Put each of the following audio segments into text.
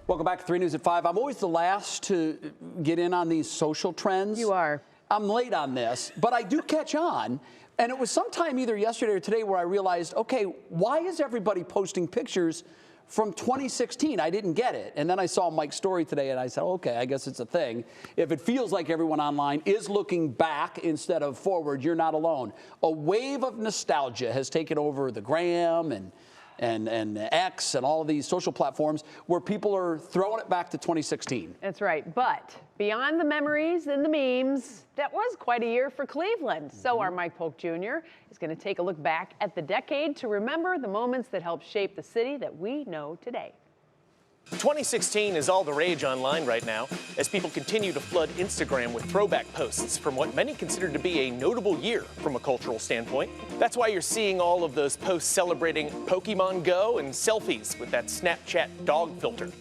Welcome back to 3 News at 5. I'm always the last to get in on these social trends. You are. I'm late on this, but I do catch on. And it was sometime either yesterday or today where I realized, okay, why is everybody posting pictures from 2016? I didn't get it. And then I saw Mike's story today and I said, okay, I guess it's a thing. If it feels like everyone online is looking back instead of forward, you're not alone. A wave of nostalgia has taken over the gram and X and all of these social platforms where people are throwing it back to 2016. That's right. But beyond the memories and the memes, that was quite a year for Cleveland. So our Mike-Polk-Jr. is going to take a look back at the decade to remember the moments that helped shape the city that we know today. 2016 is all the rage online right now as people continue to flood Instagram with throwback posts from what many consider to be a notable year from a cultural standpoint. That's why you're seeing all of those posts celebrating Pokemon Go and selfies with that Snapchat dog filter.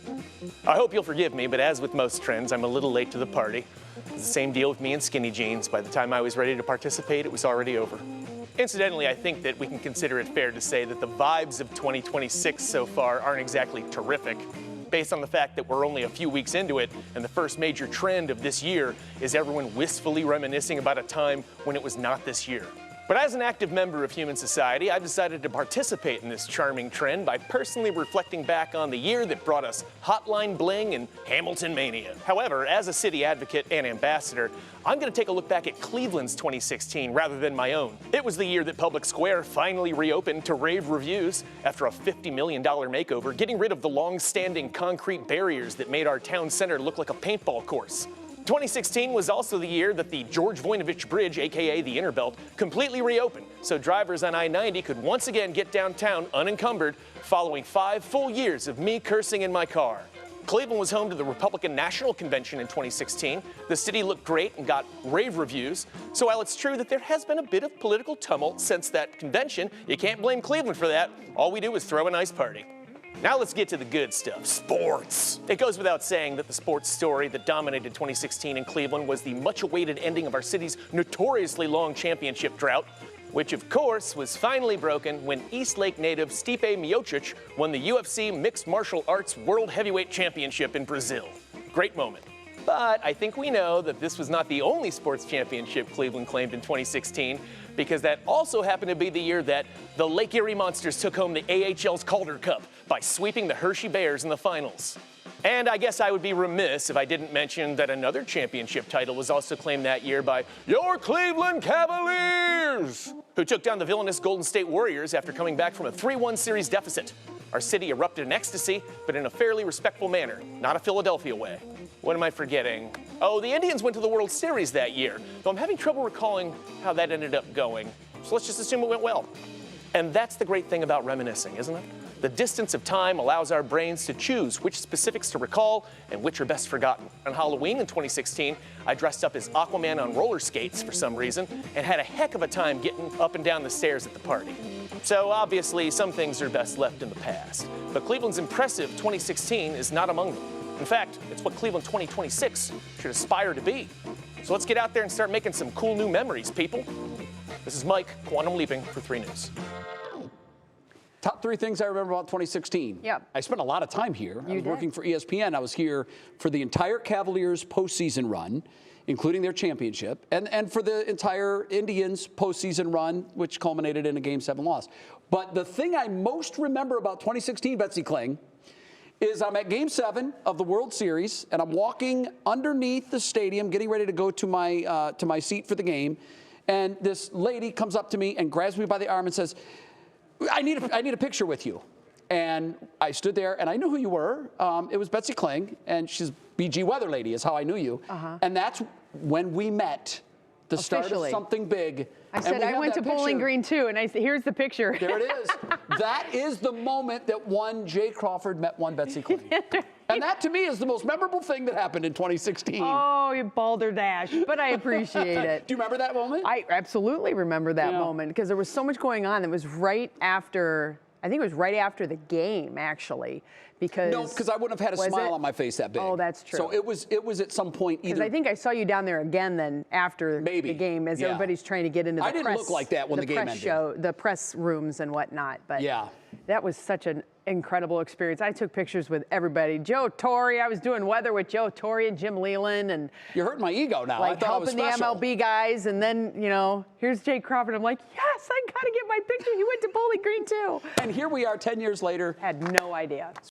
I hope you'll forgive me, but as with most trends, I'm a little late to the party. It's the same deal with me and skinny jeans. By the time I was ready to participate, it was already over. Incidentally, I think that we can consider it fair to say that the vibes of 2026 so far aren't exactly terrific, based on the fact that we're only a few weeks into it, and the first major trend of this year is everyone wistfully reminiscing about a time when it was not this year. But as an active member of human society, I've decided to participate in this charming trend by personally reflecting back on the year that brought us Hotline Bling and Hamilton Mania. However, as a city advocate and ambassador, I'm going to take a look back at Cleveland's 2016 rather than my own. It was the year that Public Square finally reopened to rave reviews after a $50 million makeover, getting rid of the long-standing concrete barriers that made our town center look like a paintball course. 2016 was also the year that the George Voinovich Bridge, aka the Interbelt, completely reopened, so drivers on I-90 could once again get downtown unencumbered following 5 full years of me cursing in my car. Cleveland was home to the Republican National Convention in 2016. The city looked great and got rave reviews. So while it's true that there has been a bit of political tumult since that convention, you can't blame Cleveland for that. All we do is throw a nice party. Now let's get to the good stuff, sports. It goes without saying that the sports story that dominated 2016 in Cleveland was the much-awaited ending of our city's notoriously long championship drought, which of course was finally broken when Eastlake native Stipe Miocic won the UFC Mixed Martial Arts World Heavyweight Championship in Brazil. Great moment. But I think we know that this was not the only sports championship Cleveland claimed in 2016, because that also happened to be the year that the Lake Erie Monsters took home the AHL's Calder Cup by sweeping the Hershey Bears in the finals. And I guess I would be remiss if I didn't mention that another championship title was also claimed that year by your Cleveland Cavaliers, who took down the villainous Golden State Warriors after coming back from a 3-1 series deficit. Our city erupted in ecstasy, but in a fairly respectful manner, not a Philadelphia way. What am I forgetting? Oh, the Indians went to the World Series that year, though I'm having trouble recalling how that ended up going. So let's just assume it went well. And that's the great thing about reminiscing, isn't it? The distance of time allows our brains to choose which specifics to recall and which are best forgotten. On Halloween in 2016, I dressed up as Aquaman on roller skates for some reason and had a heck of a time getting up and down the stairs at the party. So obviously, some things are best left in the past. But Cleveland's impressive 2016 is not among them. In fact, it's what Cleveland 2026 should aspire to be. So let's get out there and start making some cool new memories, people. This is Mike, Quantum Leaping for 3 News. Top 3 things I remember about 2016. Yep. I spent a lot of time here. I was did. working for ESPN. I was here for the entire Cavaliers postseason run, including their championship, and for the entire Indians postseason run, which culminated in a Game 7 loss. But the thing I most remember about 2016, Betsy Kling, is I'm at Game 7 of the World Series, and I'm walking underneath the stadium, getting ready to go to my seat for the game, and this lady comes up to me and grabs me by the arm and says, I need a picture with you. And I stood there, and I knew who you were. It was Betsy Kling, and she's BG Weather Lady is how I knew you. And that's when we met, the start of something big. I said, I went to Bowling Green too, and I said, here's the picture. There it is. That is the moment that one Jay Crawford met one Betsy Kling. And that, to me, is the most memorable thing that happened in 2016. Oh, you balderdash, but I appreciate it. Do you remember that moment? I absolutely remember that moment, because there was so much going on. It was right after I think it was right after the game, actually, because No, because I wouldn't have had a was smile it? on my face that big. Oh, that's true. So it was at some point Because either. I think I saw you down there again then after Maybe. the game, as Yeah. everybody's trying to get into the I didn't press. look like that when the game press ended. show, the press rooms and whatnot. But Yeah. that was such an incredible experience. I took pictures with everybody. Joe Torre, I was doing weather with Joe Torre and Jim Leland, and You're hurting my ego now. like I thought I was helping the special. MLB guys. And then, you know, here's Jake Crawford. I'm like, yes, I got to get my picture. He went to Bowling Green too. And here we are 10 years later. Had no idea.